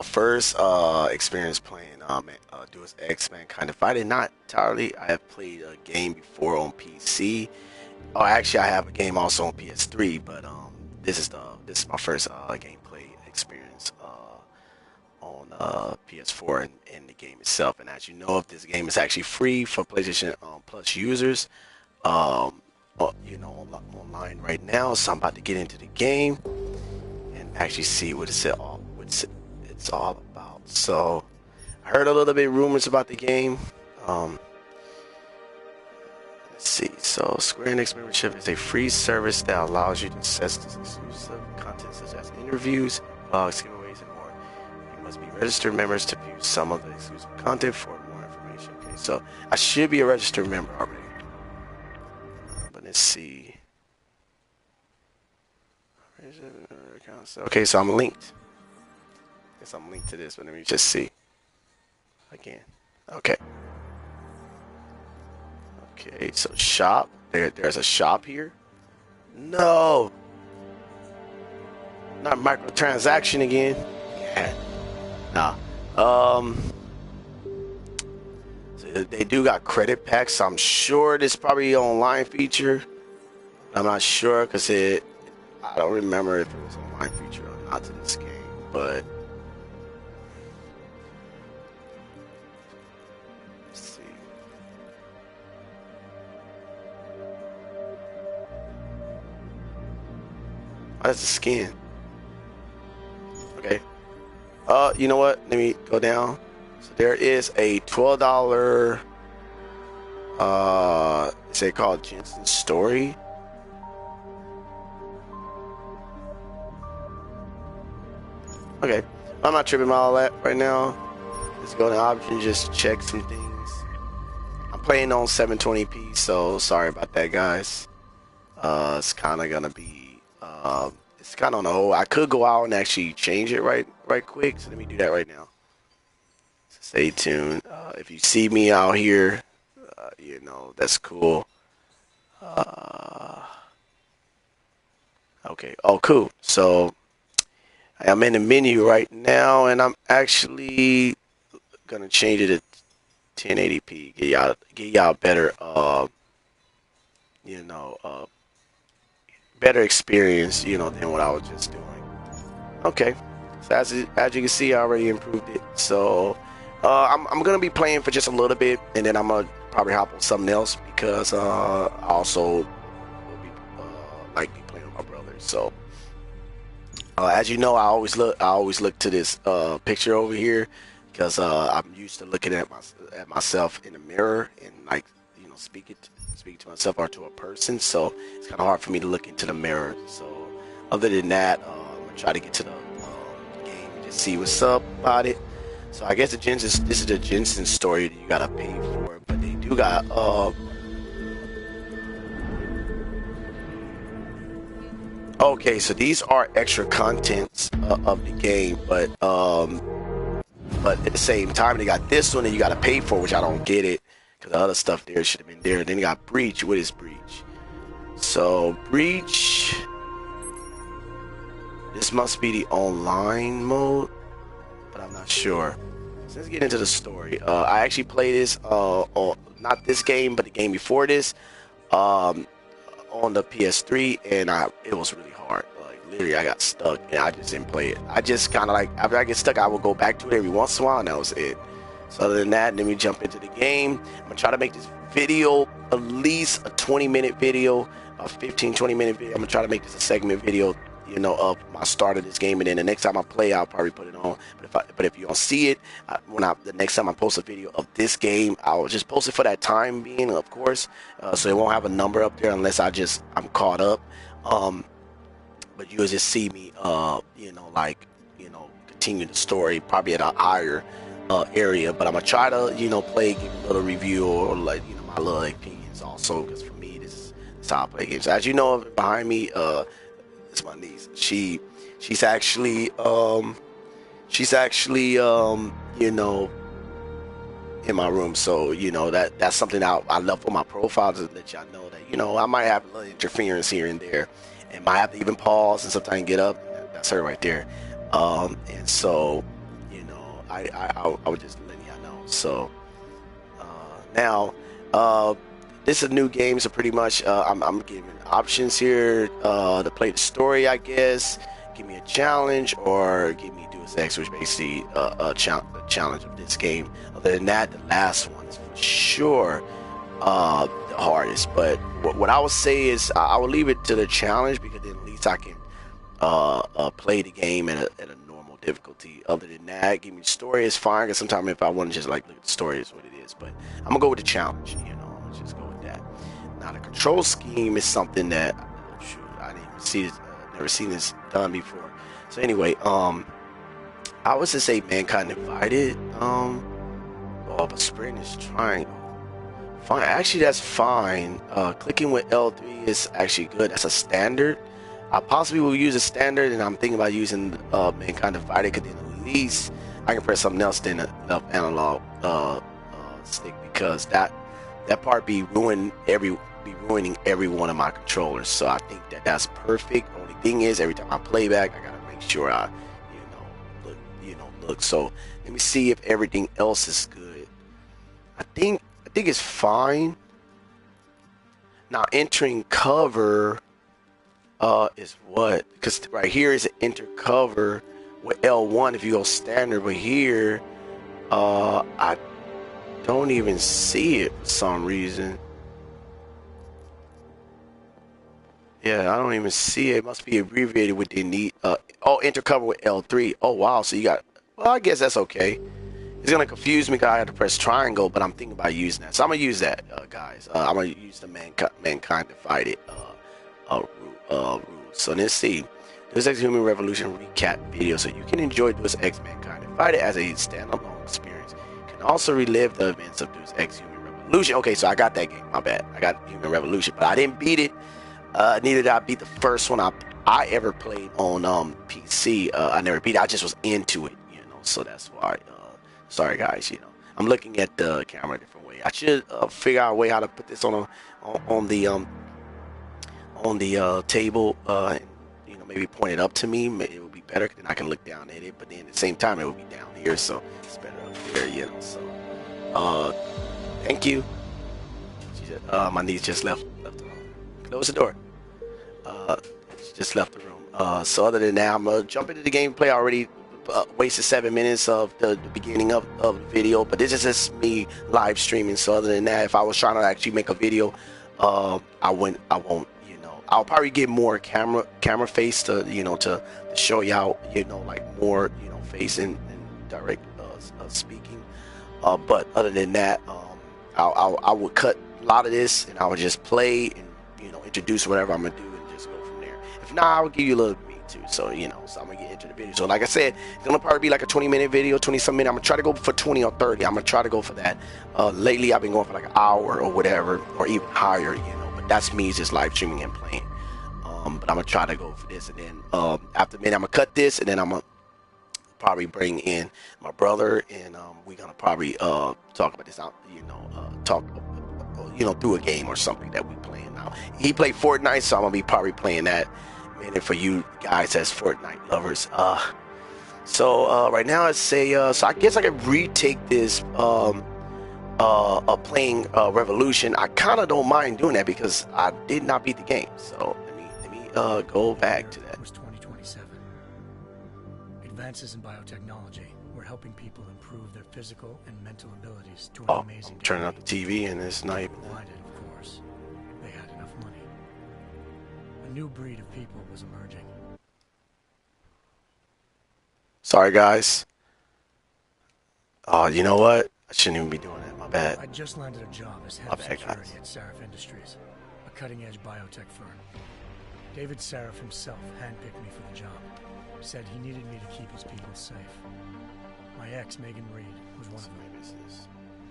First experience playing Deus Ex Mankind Divided. Not entirely. I have played a game before on PC. Oh, actually, I have a game also on PS3, but this is my first gameplay experience on PS4 and the game itself. And as you know, if this game is actually free for PlayStation Plus users, online right now. So I'm about to get into the game and actually see it's all about. So I heard a little bit rumors about the game. Um, let's see. So Square Enix membership is a free service that allows you to access exclusive content such as interviews, blogs, giveaways, and more. You must be registered members to view some of the exclusive content. For more information, okay. So I should be a registered member already. But let's see. Okay, so I'm linked. Guess I'm linked to this, but let me just see again. Okay. Okay, so shop. There's a shop here. No, not microtransaction again. Yeah. Nah. So they do got credit packs. So I'm sure this is probably an online feature. I'm not sure because I don't remember if it was an online feature or not to this game, but. That's the skin. Okay. You know what? Let me go down. So there is a $12 is it called Jensen's Story? Okay. I'm not tripping about all that right now. Let's go to options, just check some things. I'm playing on 720p, so sorry about that, guys. It's kind of gonna be it's kind of on the whole. I could go out and actually change it right quick. So let me do that right now. So stay tuned. If you see me out here, that's cool. Okay. Oh, cool. So I'm in the menu right now, and I'm actually gonna change it to 1080p. Get y'all better, you know, uh, better experience, than what I was just doing. Okay, so as you can see, I already improved it. So I'm gonna be playing for just a little bit, and then I'm gonna probably hop on something else because I also will be like be playing with my brother. So as you know, I always look to this picture over here because I'm used to looking at myself in the mirror and like speaking to myself or to a person. So it's kind of hard for me to look into the mirror. So other than that, I'm gonna try to get to the game and just see what's up about it. So I guess this is the Jensen story that you gotta pay for, but they do got okay, so these are extra contents of the game, but at the same time they got this one that you gotta pay for, which I don't get it because the other stuff there should have been there. Then you got Breach. What is Breach? So Breach, this must be the online mode, but I'm not sure. So let's get into the story. I actually played this, not this game, but the game before this, on the PS3, and it was really hard. Like literally, I got stuck, and I just didn't play it. I just kind of like after I get stuck, I will go back to it every once in a while, and that was it. So other than that, let me jump into the game. I'm gonna try to make this video at least a 20-minute video, a 15-20-minute video. I'm gonna try to make this a segment video, of my start of this game, and then the next time I play, I'll probably put it on. But if you don't see it, the next time I post a video of this game, I'll just post it for that time being, of course. So it won't have a number up there unless I'm caught up. But you'll just see me, continue the story probably at a higher area. But I'm gonna try to, play, give a little review or like, my little opinions also, because for me, this is how I play games. As you know, behind me, it's my niece. She's actually in my room. So that's something I love for my profile, to let y'all know that I might have a little interference here and there, and might have to even pause and sometimes get up. That's her right there. And so I was just letting y'all know. So now, uh, this is a new game, so pretty much I'm giving options here to play the story, I guess. Give me a challenge or give me Deus Ex, which basically a challenge of this game. Other than that, the last one is for sure the hardest. But what I would say is I would leave it to the challenge because then at least I can play the game at a normal difficulty. Other than that, give me the story is fine because sometimes if I want to just like look at the story is what it is. But I'm gonna go with the challenge. I'm gonna just go with that. Now the control scheme is something that shoot, I didn't even see this, never seen this done before. So anyway, I was to say Mankind Divided. But sprint is triangle. Fine, actually that's fine. Clicking with L3 is actually good. That's a standard. I possibly will use a standard, and I'm thinking about using Mankind Divided because then at least I can press something else than a left analog stick because that part be ruining every one of my controllers. So I think that's perfect. Only thing is, every time I play back, I gotta make sure I look. So let me see if everything else is good. I think it's fine. Now entering cover is what? Because right here is an enter cover with L1 if you go standard, but here I don't even see it for some reason. Yeah, I don't even see it. It must be abbreviated with the need. Enter cover with L3. Oh wow, so you got. Well, I guess that's okay. It's gonna confuse me because I have to press triangle, but I'm thinking about using that. So I'm gonna use that, guys. I'm gonna use the Mankind Divided rules. So let's see. Deus Ex Human Revolution recap video, so you can enjoy Deus Ex Mankind Divided as a standalone experience. You can also relive the events of Deus Ex Human Revolution. Okay, so I got that game. My bad. I got Human Revolution, but I didn't beat it. Neither did I beat the first one I ever played on PC. I never beat it. I just was into it, So that's why. Sorry, guys. I'm looking at the camera a different way. I should figure out a way how to put this on the table. And, maybe point it up to me. It would be better. Then I can look down at it. But then at the same time, it would be down here, so it's better up there. So, thank you. My niece just left the room. Close the door. She just left the room. So other than that, I'm gonna jump into the gameplay. I already wasted 7 minutes of the beginning of the video, but this is just me live streaming. So other than that, if I was trying to actually make a video, I won't. I'll probably get more camera face to to show y'all like more face and direct speaking. But other than that, I would cut a lot of this and I would just play and introduce whatever I'm gonna do and just go from there. If not, I will give you a little bit too. So so I'm gonna get into the video. So like I said, it's gonna probably be like a 20-minute video, 20-some minutes. I'm gonna try to go for 20 or 30. I'm gonna try to go for that. Lately, I've been going for like an hour or whatever, or even higher. But that's me just live streaming and playing. But I'm gonna try to go for this, and then after a minute, I'm gonna cut this, and then I'm gonna probably bring in my brother, and we're gonna probably talk about this out, talk through a game or something that we playing now. He played Fortnite, so I'm gonna be probably playing that. And for you guys as Fortnite lovers, so right now I say so I guess I could retake this playing Revolution. I kind of don't mind doing that because I did not beat the game. So let me go back to that. It was 2027. Advances in biotechnology were helping people improve their physical and mental abilities to an amazing I'm turning up the TV and it's not even provided, of course, they had enough money. A new breed of people was emerging. Sorry, guys. You know what? I shouldn't even be doing that. My bad. I just landed a job as head of security at Sarif Industries, a cutting-edge biotech firm. David Sarif himself handpicked me for the job. Said he needed me to keep his people safe. My ex, Megan Reed, was one of them.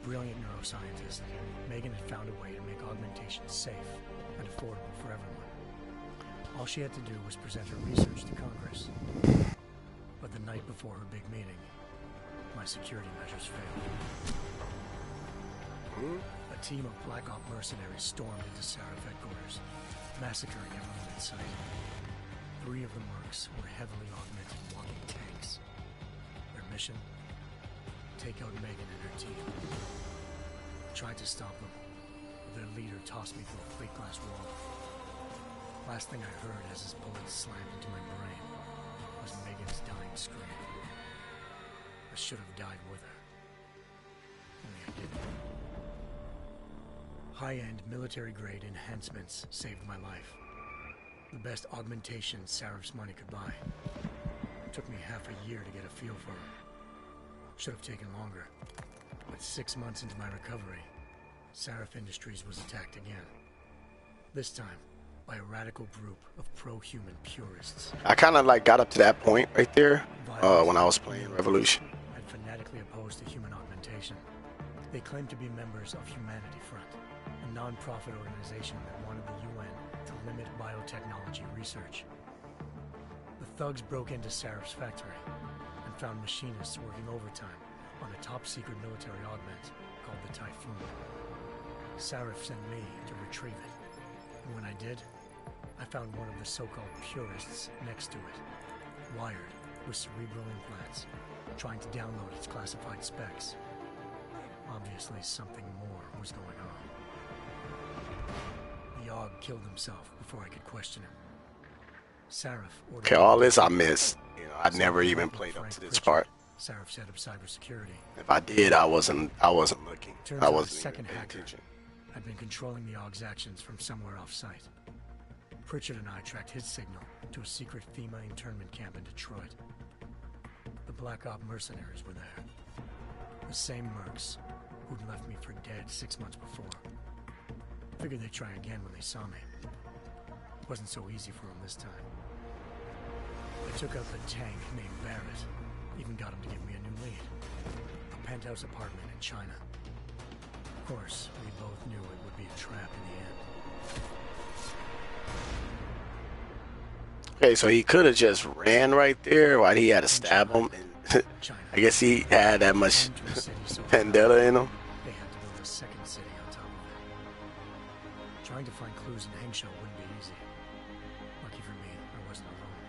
Brilliant neuroscientist, Megan had found a way to make augmentation safe and affordable for everyone. All she had to do was present her research to Congress. But the night before her big meeting, my security measures failed. A team of Black Op mercenaries stormed into Sarif headquarters, massacring everyone in sight. 3 of the mercs were heavily augmented walking tanks. Their mission? take out Megan and her team. I tried to stop them, but their leader tossed me through a plate glass wall. Last thing I heard as his bullet slammed into my brain was Megan's dying scream. I should have died with her. Only I didn't. High-end military-grade enhancements saved my life. The best augmentation Sarif's money could buy. It took me half a year to get a feel for her. Should have taken longer. But 6 months into my recovery, Sarif Industries was attacked again. This time, by a radical group of pro-human purists. I kind of like got up to that point right there when I was playing Revolution. I'm fanatically opposed to human augmentation. They claim to be members of Humanity Front, a non-profit organization that wanted the UN to limit biotechnology research. The thugs broke into Sarif's factory and found machinists working overtime on a top-secret military augment called the Typhoon. Sarif sent me to retrieve it, and when I did, I found one of the so-called purists next to it, wired with cerebral implants, trying to download its classified specs. Obviously, something more was going on. The AUG killed himself before I could question him. Sarif ordered... Okay, all this I missed. You know, I never even played up to this part. Sarif set up cybersecurity. If I did, I wasn't looking. I wasn't even paying attention. I'd been controlling the AUG's actions from somewhere off-site. Pritchard and I tracked his signal to a secret FEMA internment camp in Detroit. The Black Op mercenaries were there. The same mercs who'd left me for dead 6 months before. Figured they'd try again when they saw me. Wasn't so easy for them this time. I took out the tank named Barrett. Even got him to give me a new lead. A penthouse apartment in China. Of course, we both knew it would be a trap in the end. Okay, so he could have just ran right there. Why he had to stab him? And I guess he had that much vendetta in him. They had to build a second city on top of it. Trying to find clues in Hengsha wouldn't be easy. Lucky for me, I wasn't alone.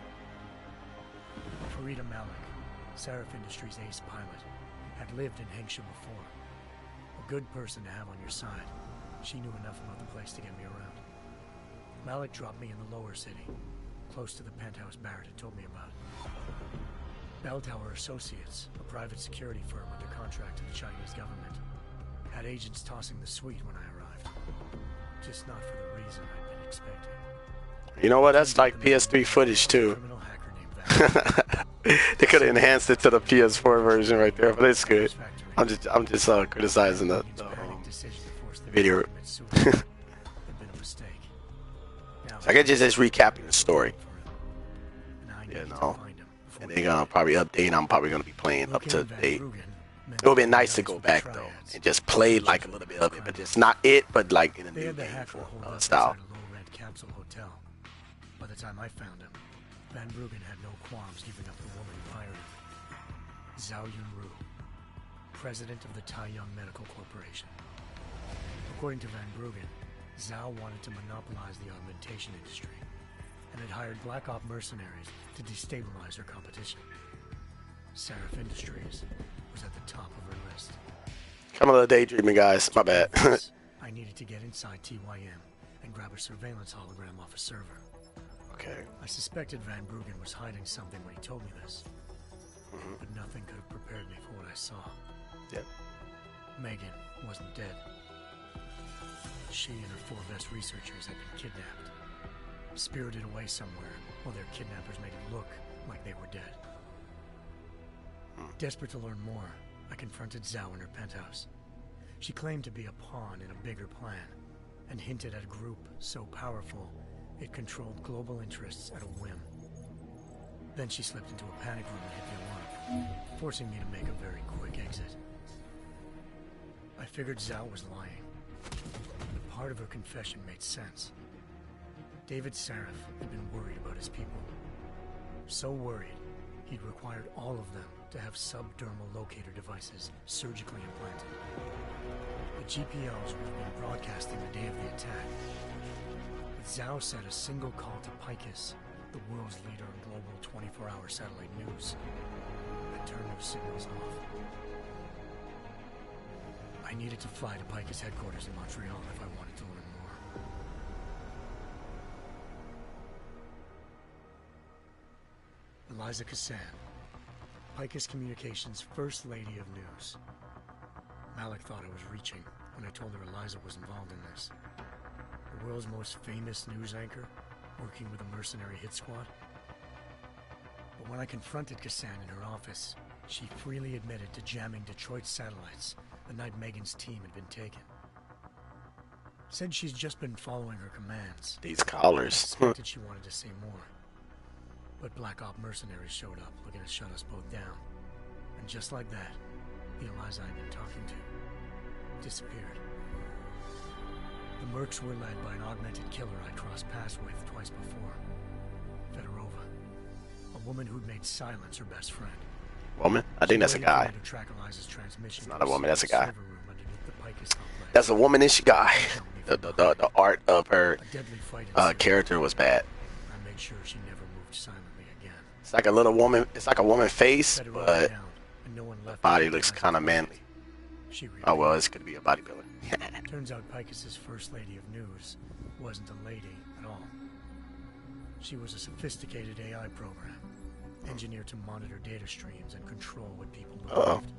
Farida Malik, Sarif Industries' ace pilot, had lived in Hengsha before. A good person to have on your side. She knew enough about the place to get me around. Malik dropped me in the lower city, close to the penthouse Barrett had told me about. Bell Tower Associates, a private security firm under contract to the Chinese government, had agents tossing the suite when I arrived. Just not for the reason I'd been expecting. You know what? That's like PS3 footage too. Criminal hacker named They could have enhanced it to the PS4 version right there, but it's good. I'm just criticizing the video. So I guess just recapping the story. Yeah, no. And they're gonna probably update. I'm probably gonna be playing up to date. It would be nice to go back though and just play like a little bit of it, but it's not it, but like in a new game style. By the time I found him, Van Bruggen had no qualms giving up the woman who hired him. Zhao Yunru, president of the Taiyang Medical Corporation. According to Van Bruggen, Zhao wanted to monopolize the augmentation industry and had hired Black Op mercenaries to destabilize her competition. Sarif Industries was at the top of her list. Kind of a little daydreaming, guys. My bad. I needed to get inside TYM and grab a surveillance hologram off a server. Okay. I suspected Van Bruggen was hiding something when he told me this. But nothing could have prepared me for what I saw. Yep. Megan wasn't dead. She and her 4 best researchers had been kidnapped, spirited away somewhere while their kidnappers made it look like they were dead. Desperate to learn more, I confronted Zhao in her penthouse. She claimed to be a pawn in a bigger plan, and hinted at a group so powerful it controlled global interests at a whim. Then she slipped into a panic room and hit the alarm, forcing me to make a very quick exit. I figured Zhao was lying, but part of her confession made sense. David Sarif had been worried about his people. So worried, he'd required all of them to have subdermal locator devices surgically implanted. The GPOs would have been broadcasting the day of the attack. But Zhao said a single call to Picus, the world's leader in global 24-hour satellite news, had turned those signals off. I needed to fly to Pika's headquarters in Montreal if I wanted to learn more. Eliza Cassan, Pika's Communications First Lady of News. Malik thought I was reaching when I told her Eliza was involved in this. The world's most famous news anchor, working with a mercenary hit squad. But when I confronted Cassan in her office, she freely admitted to jamming Detroit's satellites the night Megan's team had been taken. Said she's just been following her commands. These collars. Suspected she wanted to say more. But Black Op mercenaries showed up looking to shut us both down. And just like that, the Eliza I'd been talking to disappeared. The mercs were led by an augmented killer I crossed paths with twice before. Fedorova. A woman who'd made silence her best friend. Woman? I think that's a guy. It's not a woman, that's a guy. That's a womanish guy. The art of her character was bad. I made sure she never moved silently again. It's like a little woman, it's like a woman face, but the body looks kind of manly. Oh well, this could be a bodybuilder. Turns out Picus's first lady of news wasn't a lady at all. She was a sophisticated AI program, engineered to monitor data streams and control what people believed.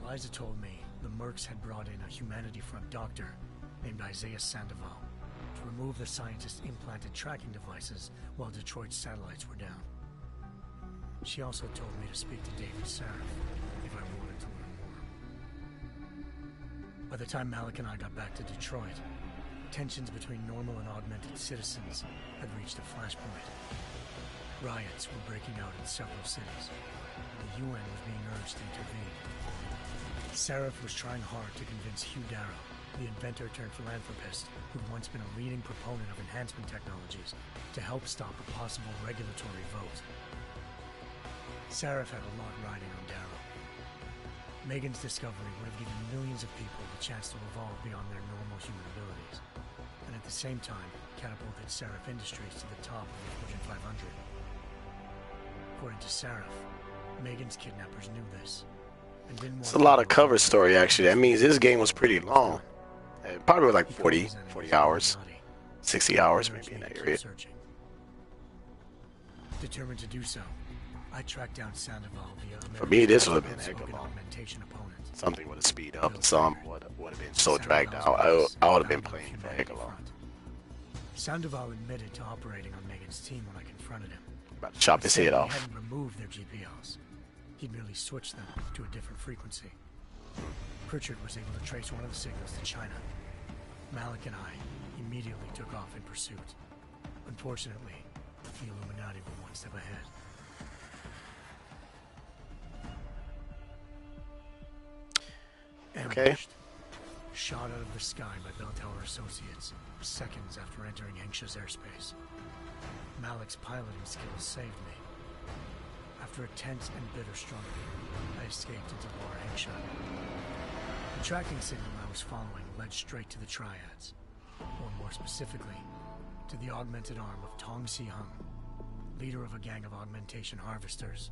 Eliza told me the mercs had brought in a Humanity Front doctor named Isaiah Sandoval to remove the scientist's implanted tracking devices while Detroit's satellites were down. She also told me to speak to David Sarif if I wanted to learn more. By the time Malik and I got back to Detroit, tensions between normal and augmented citizens had reached a flashpoint. Riots were breaking out in several cities, and the UN was being urged to intervene. Sarif was trying hard to convince Hugh Darrow, the inventor-turned-philanthropist who'd once been a leading proponent of enhancement technologies, to help stop a possible regulatory vote. Sarif had a lot riding on Darrow. Megan's discovery would have given millions of people the chance to evolve beyond their normal human abilities, and at the same time catapulted Sarif Industries to the top of the Fortune 500. According to Sarif, Megan's kidnappers knew this. It's a lot of cover story, actually. That means this game was pretty long. It probably was like 40 hours, 60 hours maybe in that area. Determined to do so, I tracked down Sandoval via For me, this would have been heck of long. Something would have speed up, some would have been so dragged out. I would have been playing for heck of long. Sandoval admitted to operating on Megan's team when I confronted him. About to chop his head off. He hadn't removed their GPLs. He'd merely switched them to a different frequency. Pritchard was able to trace one of the signals to China. Malik and I immediately took off in pursuit. Unfortunately, the Illuminati were one step ahead. Okay. Ambushed, shot out of the sky by Bell Tower Associates seconds after entering Hengsha's airspace. Malik's piloting skills saved me. After a tense and bitter struggle, I escaped into Lower Hengsha. The tracking signal I was following led straight to the Triads, or more specifically, to the augmented arm of Tong Si-hung, leader of a gang of augmentation harvesters.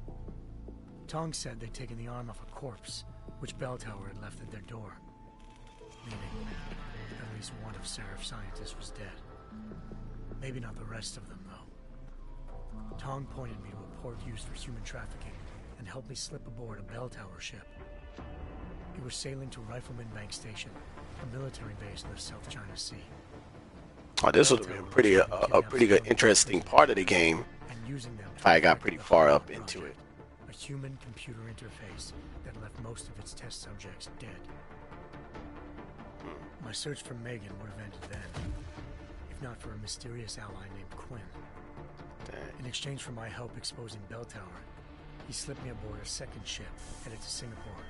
Tong said they'd taken the arm off a corpse, which Bell Tower had left at their door, meaning at least one of Sarif's scientists was dead. Maybe not the rest of them, though. Tong pointed me to a port used for human trafficking and helped me slip aboard a Bell Tower ship. It was sailing to Rifleman Bank Station, a military base in the South China Sea. Oh, this would have been a pretty good, interesting part of the game if I got pretty far up into it. A human-computer interface that left most of its test subjects dead. My search for Megan would have ended then, if not for a mysterious ally named Quinn. In exchange for my help exposing Bell Tower, he slipped me aboard a second ship headed to Singapore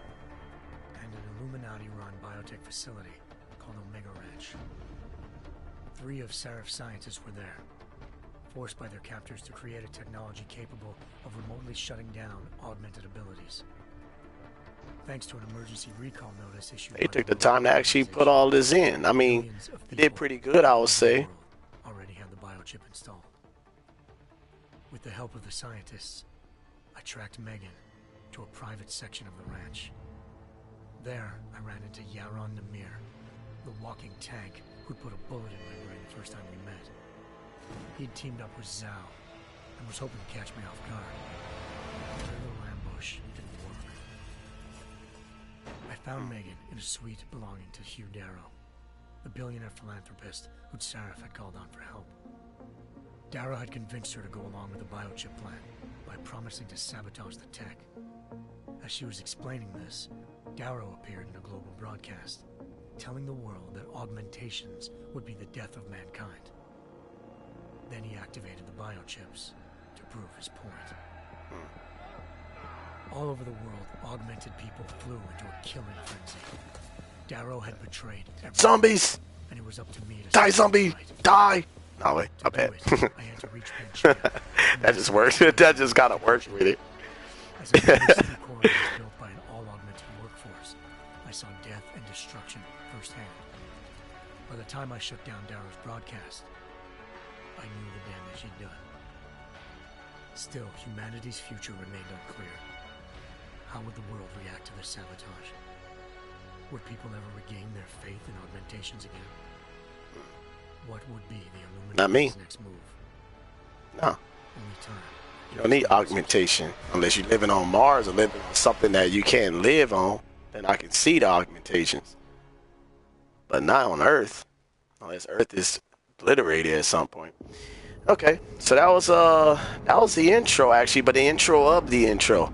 and an Illuminati-run biotech facility called Omega Ranch. 3 of Sarif's scientists were there, forced by their captors to create a technology capable of remotely shutting down augmented abilities. Thanks to an emergency recall notice issued, they took the time to actually put all this in. I mean, they did pretty good, I would say. Already had the biochip installed. With the help of the scientists, I tracked Megan to a private section of the ranch. There, I ran into Yaron Namir, the walking tank who'd put a bullet in my brain the first time we met. He'd teamed up with Zhao and was hoping to catch me off guard. But their little ambush didn't work. I found Megan in a suite belonging to Hugh Darrow, the billionaire philanthropist who'd Sarif had called on for help. Darrow had convinced her to go along with the biochip plan by promising to sabotage the tech. As she was explaining this, Darrow appeared in a global broadcast, telling the world that augmentations would be the death of mankind. Then he activated the biochips to prove his point. All over the world, augmented people flew into a killing frenzy. Darrow had betrayed everyone. Zombies! And it was up to me to die, zombie! Die! No, wait, I bet. I had to reach Panchea. That just works. That just gotta work with it. As a city core was built by an all-augmented workforce, I saw death and destruction firsthand. By the time I shut down Darrow's broadcast, I knew the damage he'd done. Still, humanity's future remained unclear. How would the world react to this sabotage? Would people ever regain their faith in augmentations again? What would be the EliminaterX next move? No. Only time. You don't need augmentation unless you're living on Mars or living on something that you can't live on. Then I can see the augmentations, but not on Earth, unless Earth is obliterated at some point. Okay, so that was the intro actually, but the intro of the intro.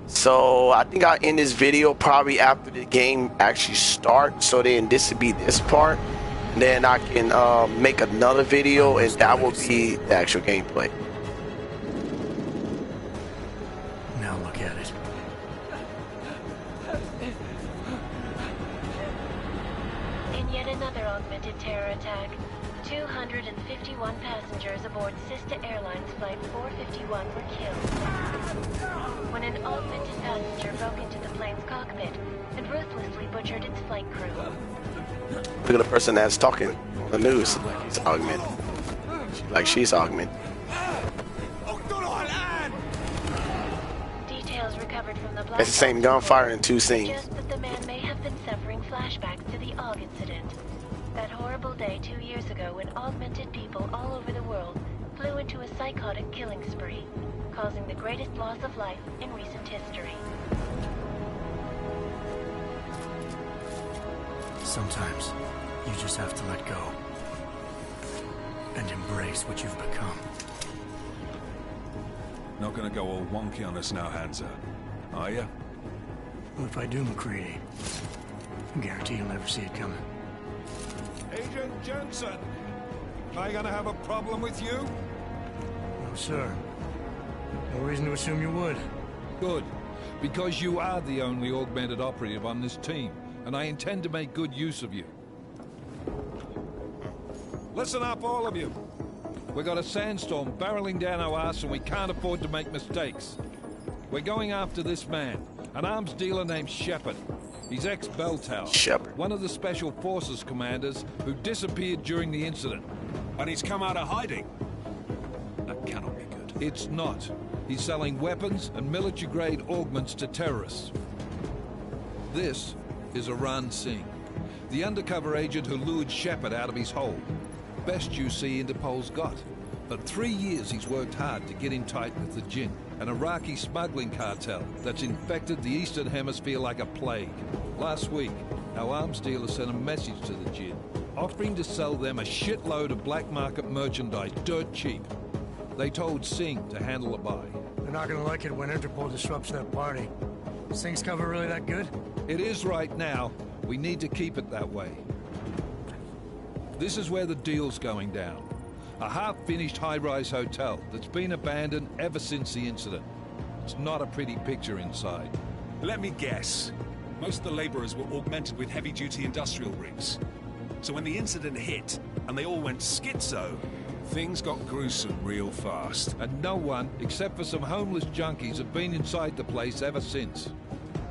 So I think I'll end this video probably after the game actually starts. So then this would be this part, and then I can make another video, and that will be the actual gameplay. Now look at it. In yet another augmented terror attack, 251 passengers aboard sister airlines flight 451 were killed when an augmented passenger broke into the plane's cockpit and ruthlessly butchered its flight crew. Look at the person that's talking on the news like he's augmented. Like she's augmented. Details recovered from the It's the same gunfire in two scenes. suggest that the man may have been suffering flashbacks to the AUG incident. That horrible day 2 years ago when augmented people all over the world flew into a psychotic killing spree, causing the greatest loss of life in recent history. Sometimes you just have to let go and embrace what you've become. Not gonna go all wonky on us now, Hansa, are you? Well, if I do, McCready, I guarantee you'll never see it coming. Agent Jensen, am I gonna have a problem with you? No, sir. No reason to assume you would. Good, because you are the only augmented operative on this team, and I intend to make good use of you. Listen up, all of you. We got a sandstorm barreling down our ass and we can't afford to make mistakes. We're going after this man, an arms dealer named Shepard. He's ex-Bell Tower, Shepard, one of the Special Forces commanders who disappeared during the incident. And he's come out of hiding. That cannot be good. It's not. He's selling weapons and military-grade augments to terrorists. This is Aran Singh, the undercover agent who lured Shepard out of his hole. Best you see Interpol's got. For 3 years he's worked hard to get in tight with the Jinn, an Iraqi smuggling cartel that's infected the Eastern Hemisphere like a plague. Last week, our arms dealer sent a message to the Jinn, offering to sell them a shitload of black market merchandise dirt cheap. They told Singh to handle the buy. They're not gonna like it when Interpol disrupts their party. Is Singh's cover really that good? It is right now. We need to keep it that way. This is where the deal's going down. A half-finished high-rise hotel that's been abandoned ever since the incident. It's not a pretty picture inside. Let me guess. Most of the laborers were augmented with heavy-duty industrial rigs. So when the incident hit, and they all went schizo, things got gruesome real fast. And no one, except for some homeless junkies, have been inside the place ever since.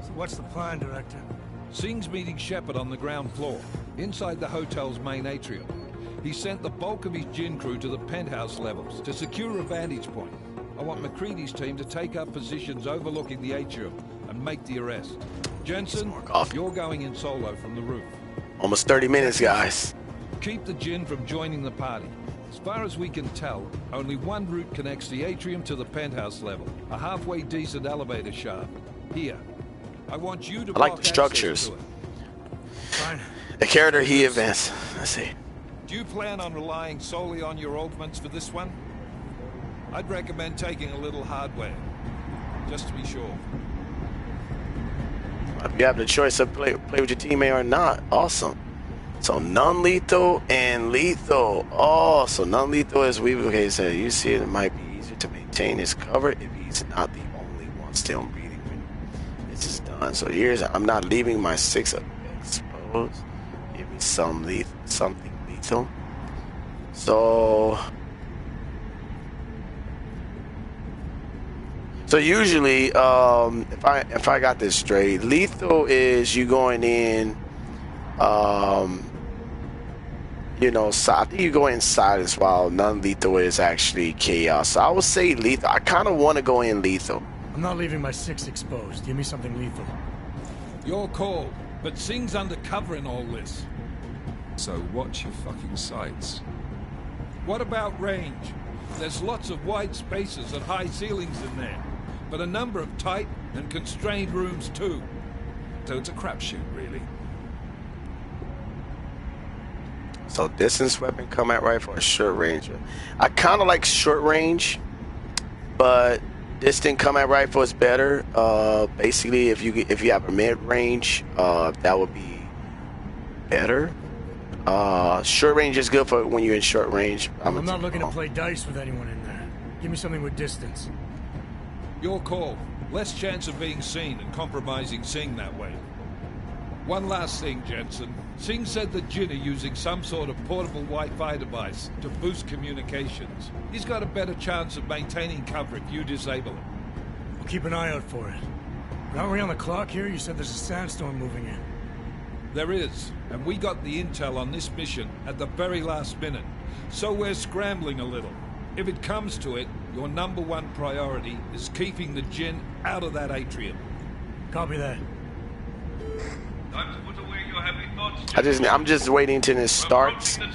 So what's the plan, Director? Singh's meeting Shepard on the ground floor, inside the hotel's main atrium. He sent the bulk of his Jinn crew to the penthouse levels to secure a vantage point. I want McCready's team to take up positions overlooking the atrium and and make the arrest. Jensen, you're going in solo from the roof. Almost 30 minutes, guys. Keep the Jinn from joining the party. As far as we can tell, only one route connects the atrium to the penthouse level. A halfway decent elevator shaft. Here. I want you to I like the structures. Fine. The character he advanced. Let's see. Do you plan on relying solely on your augments for this one? I'd recommend taking a little hardware, just to be sure. If you have the choice of play with your teammate or not, awesome. So non-lethal and lethal. Oh, so non-lethal is we. Okay, so you see it might be easier to maintain his cover if he's not the only one still breathing when this is done. So here's I'm not leaving my 6 exposed. Give me some something lethal. So usually, if I got this straight, lethal is you going in. You know, so I think you go inside as well. Non-lethal is actually chaos. So I would say lethal. I kind of want to go in lethal. I'm not leaving my 6 exposed. Give me something lethal. Your call, but Singh's undercover in all this. So watch your fucking sights. What about range? There's lots of wide spaces and high ceilings in there, but a number of tight and constrained rooms too. So it's a crapshoot, really. So distance weapon, combat rifle, or short range. I kind of like short range, but distant combat rifle is better. Basically, if you have a mid range, that would be better. Short range is good for when you're in short range. I'm not looking to play dice with anyone in there. Give me something with distance. Your call. Less chance of being seen and compromising Singh that way. One last thing, Jensen. Singh said the Jinn are using some sort of portable Wi-Fi device to boost communications. He's got a better chance of maintaining cover if you disable it. We'll keep an eye out for it. Aren't we on the clock here? You said there's a sandstorm moving in. There is, and we got the intel on this mission at the very last minute. So we're scrambling a little. If it comes to it, your #1 priority is keeping the Jinn out of that atrium. Copy that. Time to put away your heavy thoughts. I'm just waiting until it starts, and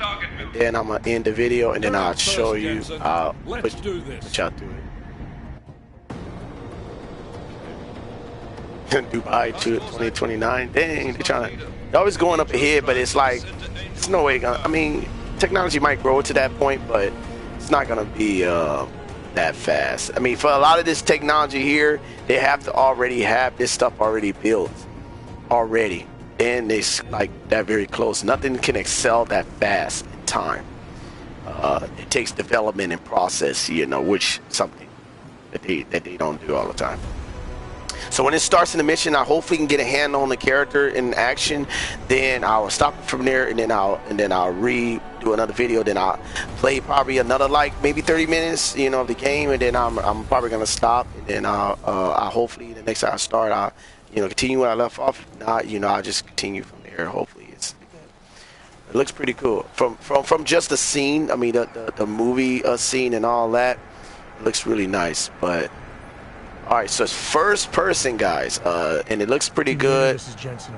then I'm gonna end the video, and then I'll show you. Let's do this. Put y'all through it. Dubai to 2029. Dang, they're always going up ahead, but it's like there's no way. I mean, technology might grow to that point, but it's not gonna be that fast. I mean, for a lot of this technology here, they have to already have this stuff already built. Already, and it's like that very close. Nothing can excel that fast in time. It takes development and process, you know, which something that they don't do all the time. So when it starts in the mission, I hopefully can get a handle on the character in action. Then I'll stop from there, and then I'll redo another video. Then I'll play probably another like maybe 30 minutes, you know, of the game, and then I'm probably gonna stop. And then I'll hopefully the next time I start, I'll continue where I left off. If not, I'll just continue from there. Hopefully it looks pretty cool from just the scene. I mean the movie scene and all that. It looks really nice, but. All right, so it's first person, guys, and it looks pretty good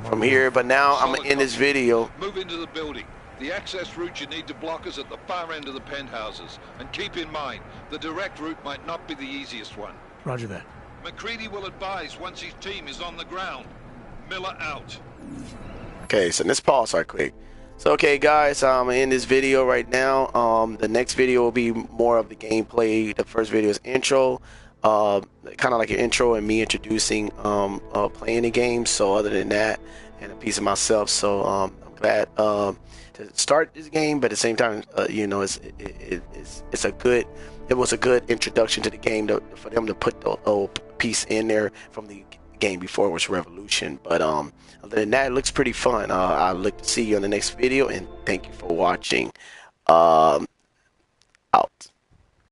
from here. But now I'm gonna end this video. Move into the building. The access route you need to block is at the far end of the penthouses. And keep in mind, the direct route might not be the easiest one. Roger that. McCready will advise once his team is on the ground. Miller out. Okay, so let's pause right quick. So, okay, guys, I'm gonna end this video right now. The next video will be more of the gameplay. The first video is intro. Kind of like an intro and me introducing playing the game. So other than that, and a piece of myself. So I'm glad to start this game, but at the same time, it was a good introduction to the game for them to put the old piece in there from the game before it was Revolution. But other than that, it looks pretty fun. I look to see you on the next video, and thank you for watching. Out.